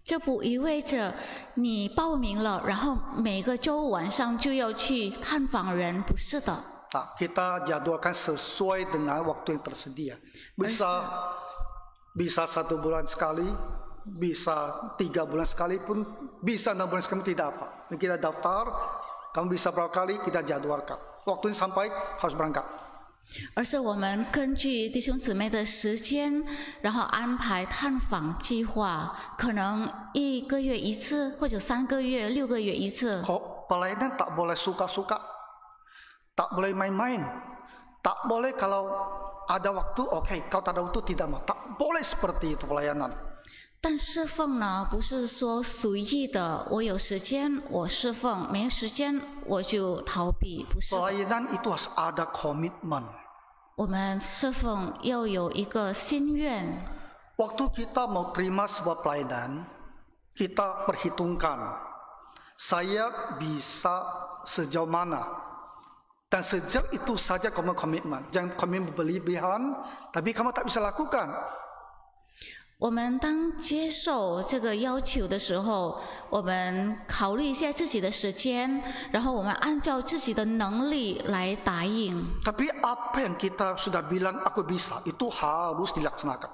[SPEAKER 2] 这不意味着你报名了，然后每个周五晚上就要去探访人，不是的。
[SPEAKER 1] Nah, kita jadwalkan sesuai dengan waktu yang tersedia. Bisa 1 bulan sekali, bisa 3 bulan sekali pun, bisa 6 bulan sekali, tidak apa. Dan kita daftar, kamu bisa berapa kali, kita jadwalkan. Waktunya sampai harus berangkat.
[SPEAKER 2] 而是我们根据弟兄姊妹的时间，然后安排探访计划，可能1个月1次，或者3个月、6个月1次。
[SPEAKER 1] Pelayanan tak boleh suka-suka, tak boleh main-main, tak boleh kalau ada waktu, oke, kalau tak ada waktu tidak mau. Tak boleh seperti itu pelayanan.
[SPEAKER 2] 但侍奉呢，不是说随意的，我有时间我侍奉，没时间我就逃避，不是的。
[SPEAKER 1] Pelayanan itu harus ada komitmen.
[SPEAKER 2] 我们侍奉要有一个心愿。
[SPEAKER 1] Waktu kita mau terima sebuah pelayanan, kita perhitungkan, saya bisa sejauh mana. Dan sejauh itu saja kamu komitmen. Jangan komitmen berlebihan, tapi kamu tak bisa lakukan.
[SPEAKER 2] 我们当接受这个要求的时候，我们考虑一下自己的时间，然后我们按照自己的能力来答应。
[SPEAKER 1] Tapi apa yang kita sudah bilang aku bisa, itu harus dilaksanakan.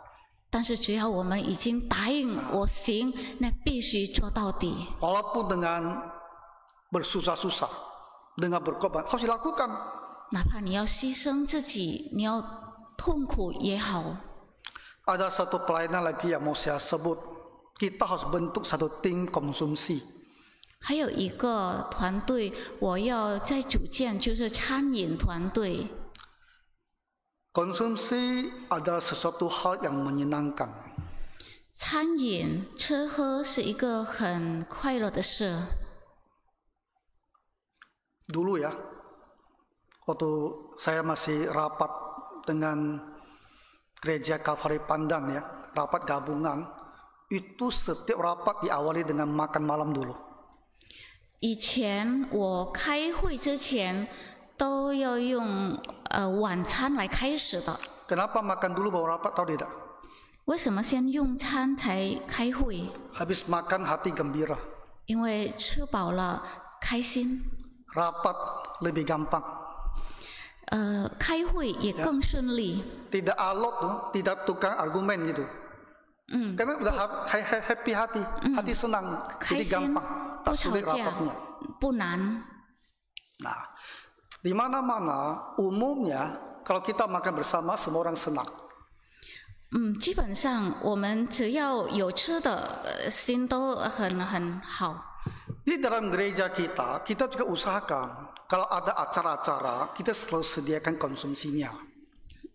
[SPEAKER 2] 但是只要我们已经答应我行，那必须做到底。
[SPEAKER 1] Walaupun dengan bersusah-susah, dengan berkorban, harus dilakukan.
[SPEAKER 2] 哪怕你要牺牲自己，你要痛苦也好。
[SPEAKER 1] Ada satu pelayanan lagi yang mau saya sebut, kita harus bentuk satu tim konsumsi.
[SPEAKER 2] 还有一个团队，我要再组建，就是餐饮团队。
[SPEAKER 1] Konsumsi adalah sesuatu hal yang menyenangkan.
[SPEAKER 2] 餐饮吃喝是一个很快乐的事。
[SPEAKER 1] Dulu ya, waktu saya masih rapat dengan Gereja Kalvari Pandan ya, rapat gabungan, itu setiap rapat diawali dengan makan malam dulu.
[SPEAKER 2] 以前我开会之前都要用晚餐来开始的。
[SPEAKER 1] Kenapa makan dulu baru rapat, tahu tidak?
[SPEAKER 2] 为什么先用餐才开会？
[SPEAKER 1] Habis makan hati gembira.
[SPEAKER 2] 因为吃饱了开心。
[SPEAKER 1] Rapat lebih gampang.
[SPEAKER 2] 开会也更顺利。
[SPEAKER 1] Tidak alot tuh, tidak tukang argumen gitu. Karena udah happy hati, hati senang, jadi gampang, tak sulit rapatnya.
[SPEAKER 2] 不难。
[SPEAKER 1] Nah, di mana-mana umumnya kalau kita makan bersama semua orang senang.
[SPEAKER 2] 基本上我们只要有吃的，心都很好。
[SPEAKER 1] Di dalam gereja kita juga usahakan kalau ada acara-acara kita selalu sediakan konsumsinya.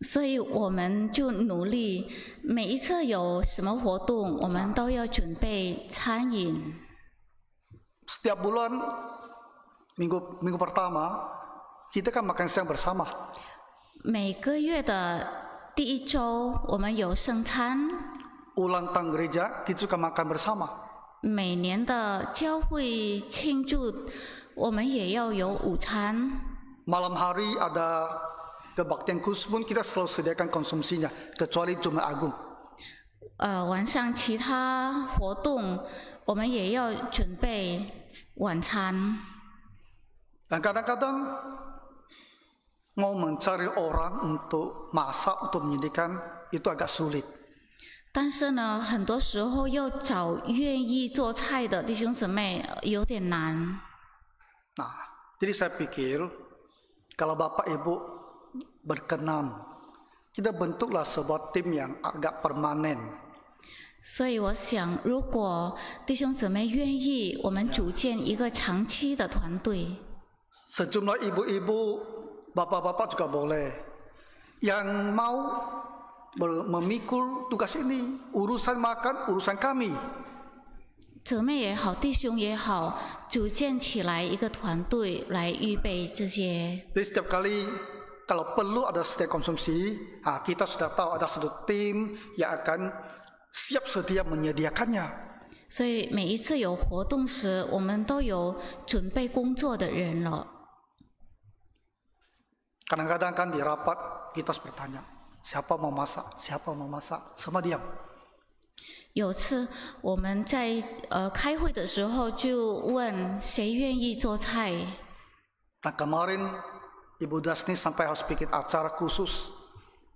[SPEAKER 2] 所以我们就努力，每一次有什么活动，我们都要准备餐饮。
[SPEAKER 1] Setiap bulan minggu pertama kita kan makan siang bersama.
[SPEAKER 2] 每个月的第一周，我们有圣餐。
[SPEAKER 1] Ulang tahun gereja kita juga makan bersama.
[SPEAKER 2] 每年的教会庆祝，我们也要有午餐。
[SPEAKER 1] Malam hari ada kebaktian khusus pun kita selalu sediakan konsumsinya, kecuali Jumat Agung.
[SPEAKER 2] 晚上其他活动，我们也要准备晚餐。
[SPEAKER 1] Dan kadang-kadang mau mencari orang untuk masak, untuk menyajikan itu agak sulit.
[SPEAKER 2] 但是呢，很多时候要找愿意做菜的弟兄姊妹有点难。
[SPEAKER 1] Nah, jadi saya pikir kalau Bapak Ibu berkenan, kita bentuklah sebuah tim yang agak permanen.
[SPEAKER 2] 所以我想，如果弟兄姊妹愿意，我们组建一个长期的团队。
[SPEAKER 1] Sejumlah ibu-ibu, bapak-bapak juga boleh. Yang mau memikul tugas ini, urusan makan, urusan kami.
[SPEAKER 2] 姊妹也好，弟兄也好，组建起来一个团队来预备这些。
[SPEAKER 1] Jadi setiap kali kalau perlu ada setiap konsumsi, kita sudah tahu ada satu tim yang akan siap sedia menyediakannya.
[SPEAKER 2] 所以每一次有活动时，我们都有准备工作的人了。
[SPEAKER 1] Kadang-kadang kan di rapat kita harus bertanya, siapa mau masak, siapa mau masak, semua diam.
[SPEAKER 2] 有次我们在开会的时候就问谁愿意做菜。
[SPEAKER 1] Nah kemarin Ibu Dasni sampai harus bikin acara khusus,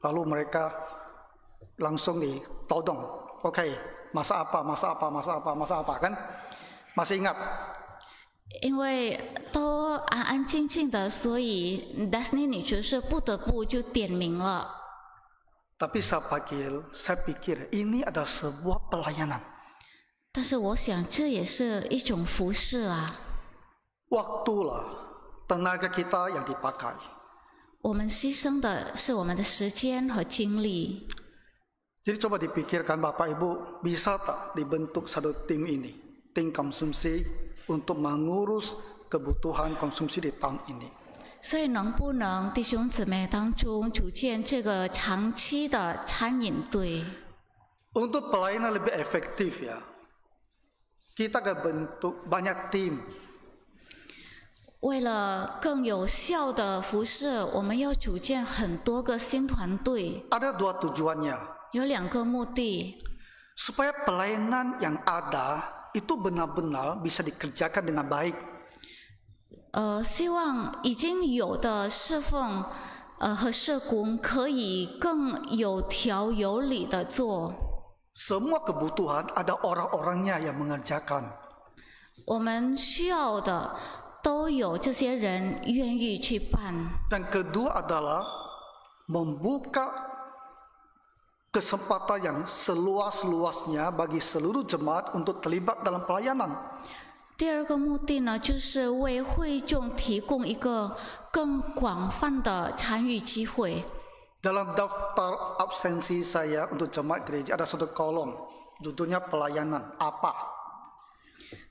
[SPEAKER 1] lalu mereka langsung ditodong, oke, masak apa kan? Masih ingat?
[SPEAKER 2] 因为都安安静静的，所以 Dasni 女执事不得不就点名了。
[SPEAKER 1] Tapi saya pikir ini adalah sebuah pelayanan.
[SPEAKER 2] 但是我想这也是一种服事啊。
[SPEAKER 1] Waktulah, tenaga kita yang dipakai.
[SPEAKER 2] 我们牺牲的是我们的时间和精力。
[SPEAKER 1] Jadi coba dipikirkan Bapak Ibu, bisa tak dibentuk satu tim ini, tim konsumsi untuk mengurus kebutuhan konsumsi di tahun ini.
[SPEAKER 2] 所以能不能弟兄姊妹当中组建这个长期的餐饮队？
[SPEAKER 1] Untuk pelayanan lebih efektif ya, kita akan bentuk banyak tim.
[SPEAKER 2] 为了更有效的服事，我们要组建很多个新团队。
[SPEAKER 1] Ada dua tujuannya.
[SPEAKER 2] 有两个目的。
[SPEAKER 1] supaya pelayanan yang ada itu benar-benar bisa dikerjakan dengan baik.
[SPEAKER 2] 希望已经有的侍奉和社工可以更有条有理的做。
[SPEAKER 1] Semua kebutuhan ada orang-orangnya yang mengerjakan.
[SPEAKER 2] 我们需要的都有这些人愿意去办。
[SPEAKER 1] Dan kedua adalah membuka kesempatan yang seluas-luasnya bagi seluruh jemaat untuk terlibat dalam pelayanan.
[SPEAKER 2] 第二个目的呢，就是为会众提供一个更广泛的参与机会。
[SPEAKER 1] Dalam daftar absensi saya untuk jemaat gereja ada satu kolom, judulnya pelayanan apa.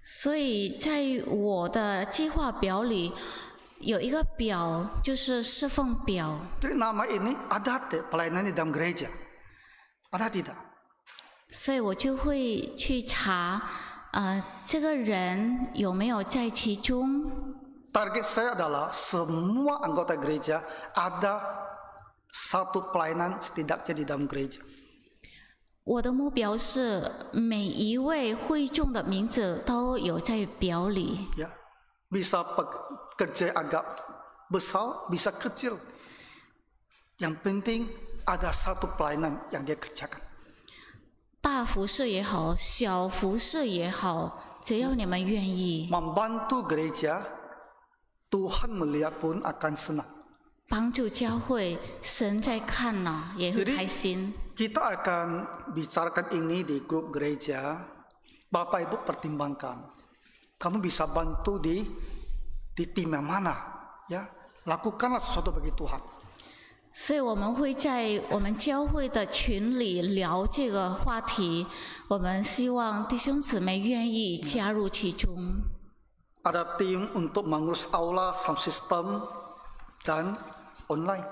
[SPEAKER 2] 所以在我的计划表里有一个表，就是侍奉表。
[SPEAKER 1] Jadi nama ini ada pelayanan di dalam gereja, ada tidak?
[SPEAKER 2] 所以我就会去查，这个人有没有在其中。
[SPEAKER 1] Target saya adalah semua anggota gereja ada satu pelayanan setidaknya di dalam gereja.
[SPEAKER 2] 我的目标是每一位会众的名字都有在表里。
[SPEAKER 1] Ya, bisa kerja agak besar, bisa kecil. Yang penting ada satu pelayanan yang dia kerjakan.
[SPEAKER 2] 大服事也好，小服事也好，只要你们愿意，
[SPEAKER 1] Membantu gereja, Tuhan melihat pun akan senang.
[SPEAKER 2] 帮助教会，神在看呢，也会开心。
[SPEAKER 1] Kita akan bicarakan ini di grup gereja. Bapak Ibu pertimbangkan. Kamu bisa bantu di tim yang mana? Ya, lakukanlah sesuatu bagi Tuhan.
[SPEAKER 2] 所以我们会在我们教会的群里聊这个话题，我们希望弟兄姊妹愿意加入其中。
[SPEAKER 1] Ada tim untuk mengurus aula, sound system, dan online.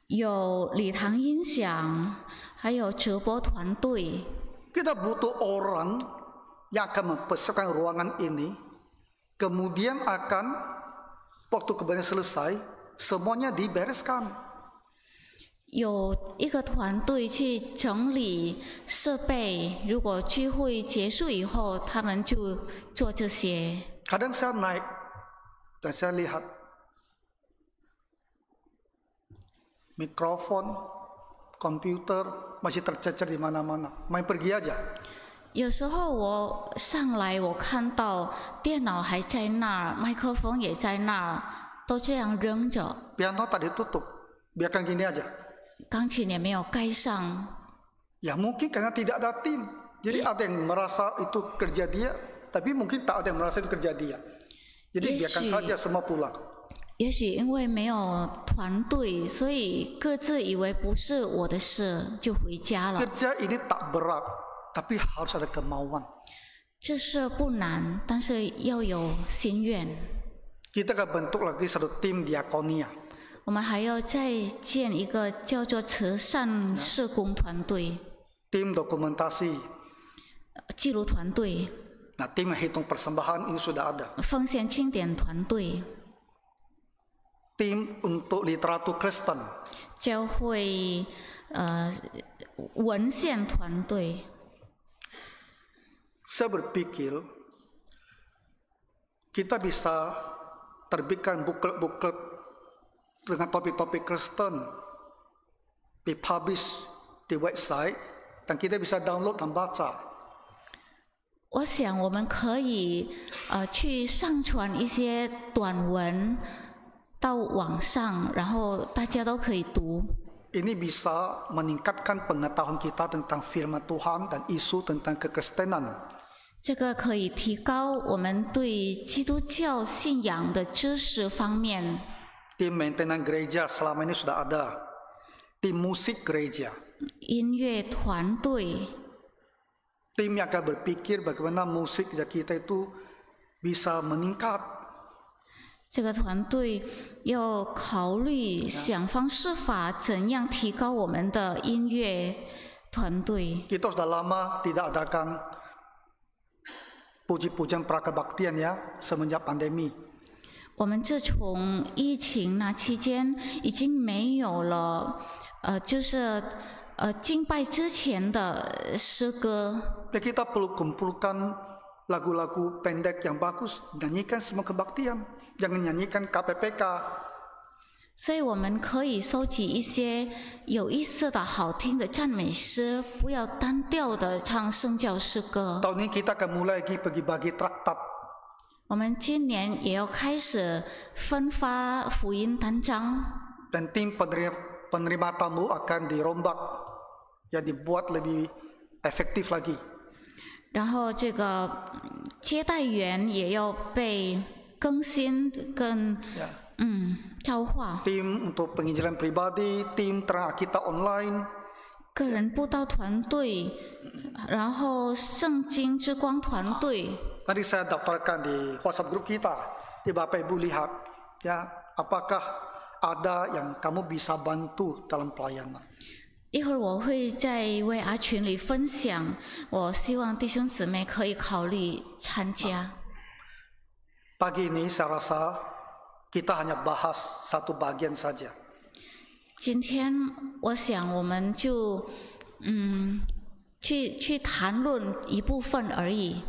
[SPEAKER 2] 有礼堂音响，还有直播团队。
[SPEAKER 1] Kita butuh orang yang akan mempersiapkan ruangan ini, kemudian akan waktu kebenaran selesai, semuanya dibereskan.
[SPEAKER 2] 有一个团队去整理设备，如果聚会结束以后，他们就做这些。
[SPEAKER 1] Kadang saya naik dan saya lihat mikrofon, komputer masih tercecer di mana-mana. Main pergi aja.
[SPEAKER 2] 有时候我上来，我看到电脑还在那儿，麦克风也在那儿，都这样扔着。
[SPEAKER 1] Piano tak ditutup, biarkan gini aja.
[SPEAKER 2] 钢琴也没有盖上。
[SPEAKER 1] Ya mungkin karena tidak ada tim. Jadi ada yang merasa itu kerja dia, tapi mungkin tak ada yang merasa itu kerja dia. Jadi biarkan saja semua pulang.
[SPEAKER 2] 也许因为没有团队，所以各自以为不是我的事，就回家了。
[SPEAKER 1] Kerja ini tak berat, tapi harus ada kemauan.
[SPEAKER 2] 这事不难，但是要有心愿。
[SPEAKER 1] Kita akan bentuk lagi satu tim diakonia.
[SPEAKER 2] 我们还要再建一个叫做慈善事工团队、
[SPEAKER 1] Tim dokumentasi.
[SPEAKER 2] 记录团队、
[SPEAKER 1] Nah, tim yang hitung persembahan ini sudah ada.
[SPEAKER 2] 奉献庆典团队、
[SPEAKER 1] Tim untuk literatur Kristen.
[SPEAKER 2] 教会文献团队。
[SPEAKER 1] Saya berpikir kita bisa terbitkan booklet-booklet dengan topik-topik Kristen, dipublish di website, dan kita bisa download dan baca.
[SPEAKER 2] 我想我们可以去上传一些短文到网上，然后大家都可以读。
[SPEAKER 1] Ini bisa meningkatkan pengetahuan kita tentang firman Tuhan dan isu tentang kekristenan.
[SPEAKER 2] 这个可以提高我们对基督教信仰的知识方面。
[SPEAKER 1] Tim maintenance gereja selama ini sudah ada. Tim musik gereja.
[SPEAKER 2] 音乐团队，
[SPEAKER 1] Tim yang akan berpikir bagaimana musik gereja kita itu bisa meningkat.
[SPEAKER 2] 这个团队要考虑想方设法怎样提高我们的音乐团队。
[SPEAKER 1] Kita sudah lama tidak adakan puji-pujian prakebaktian ya semenjak pandemi.
[SPEAKER 2] 我们自从疫情那期间已经没有了，就是敬拜之前的诗歌。
[SPEAKER 1] Kita perlu kumpulkan lagu-lagu pendek yang bagus, nyanyikan semua kebaktian, jangan nyanyikan KPPK.
[SPEAKER 2] 所以我们可以收集一些有意思的好听的赞美诗，不要单调的唱圣教诗歌。
[SPEAKER 1] Tahun ini kita akan mulai lagi bagi-bagi traktat.
[SPEAKER 2] 我们今年也要开始分发福音单张，
[SPEAKER 1] Dan tim penerima tamu akan dirombak, ya dibuat lebih efektif lagi.
[SPEAKER 2] 然后这个接待员也要被更新跟
[SPEAKER 1] Ya.
[SPEAKER 2] 召化。
[SPEAKER 1] Tim untuk penginjilan pribadi, tim terang kita online,
[SPEAKER 2] 个人布道团队，然后圣经之光团队。
[SPEAKER 1] Tadi saya daftarkan di WhatsApp grup kita. Di Bapak Ibu lihat, ya, apakah ada yang kamu bisa bantu dalam pelayanan.
[SPEAKER 2] 一会儿我会在WA群里分享，我希望弟兄姊妹可以考虑参加。
[SPEAKER 1] Pagi ini saya rasa kita hanya bahas satu bagian saja.
[SPEAKER 2] 今天我想我们就去谈论一部分而已。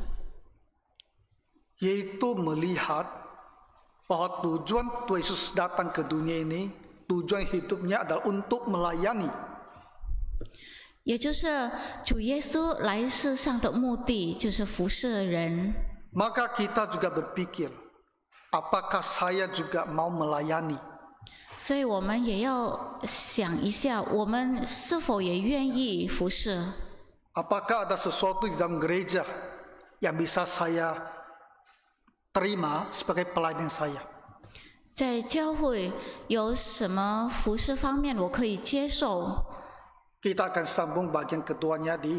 [SPEAKER 1] Yaitu melihat bahwa tujuan Tuhan Yesus datang ke dunia ini, tujuan hidupnya adalah untuk melayani.
[SPEAKER 2] 也就是主耶稣来世上的目的就是服侍人。
[SPEAKER 1] Maka kita juga berpikir, apakah saya juga mau melayani?
[SPEAKER 2] 所以我们也要想一下，我们是否也愿意服侍？
[SPEAKER 1] Apakah ada sesuatu di dalam gereja yang bisa saya terima sebagai pelayan saya?
[SPEAKER 2] 在教会有什么服侍方面我可以接受？
[SPEAKER 1] Kita akan sambung bagian keduanya di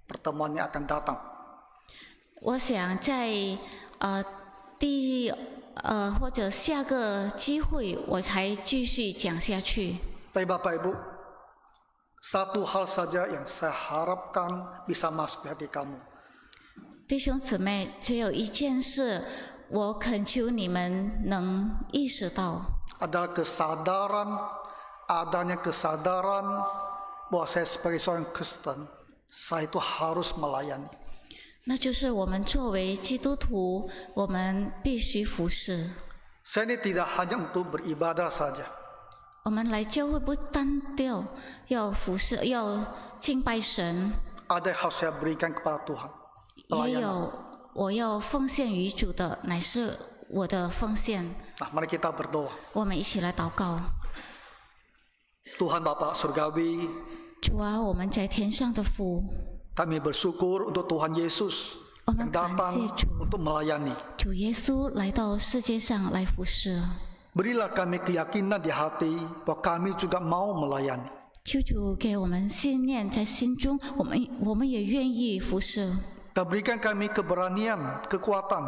[SPEAKER 1] pertemuan yang akan datang.
[SPEAKER 2] 我想在或者下个机会我才继续讲下去。
[SPEAKER 1] Tapi Bapak Ibu, satu hal saja yang saya harapkan bisa masuk di hati kamu.
[SPEAKER 2] 弟兄姊妹，只有一件事，我恳求你们能意识到，
[SPEAKER 1] Adalah adanya kesadaran bahwa saya sebagai seorang Kristen, saya itu harus melayani.
[SPEAKER 2] 那就是我们作为基督徒，我们必须服侍。
[SPEAKER 1] Saya ini tidak hanya untuk beribadah saja.
[SPEAKER 2] 我们来教会不单调要服侍，要敬拜神，
[SPEAKER 1] Ada yang harus saya berikan kepada Tuhan.
[SPEAKER 2] 也有我要奉献于主的，乃是我的奉献。
[SPEAKER 1] Nah, mari kita berdoa.
[SPEAKER 2] 我们一起来祷告。
[SPEAKER 1] Tuhan Bapa Surgawi,
[SPEAKER 2] 主啊，我们在天上的父，
[SPEAKER 1] kami bersyukur untuk Tuhan Yesus yang datang untuk melayani.
[SPEAKER 2] 主耶稣来到世界上来服侍。
[SPEAKER 1] Berilah kami keyakinan di hati bahwa kami juga mau melayani.
[SPEAKER 2] 求主给我们信念在心中，我们也愿意服侍。
[SPEAKER 1] Dan berikan kami keberanian, kekuatan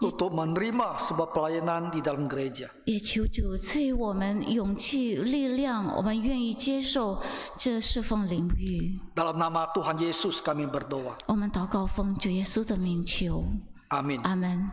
[SPEAKER 1] untuk menerima sebuah pelayanan di dalam gereja.
[SPEAKER 2] 也求主赐予我们勇气、力量，我们愿意接受这侍奉领域。
[SPEAKER 1] Dalam nama Tuhan Yesus kami berdoa.
[SPEAKER 2] 我们祷告奉主耶稣的名求，
[SPEAKER 1] Amin.
[SPEAKER 2] 阿门。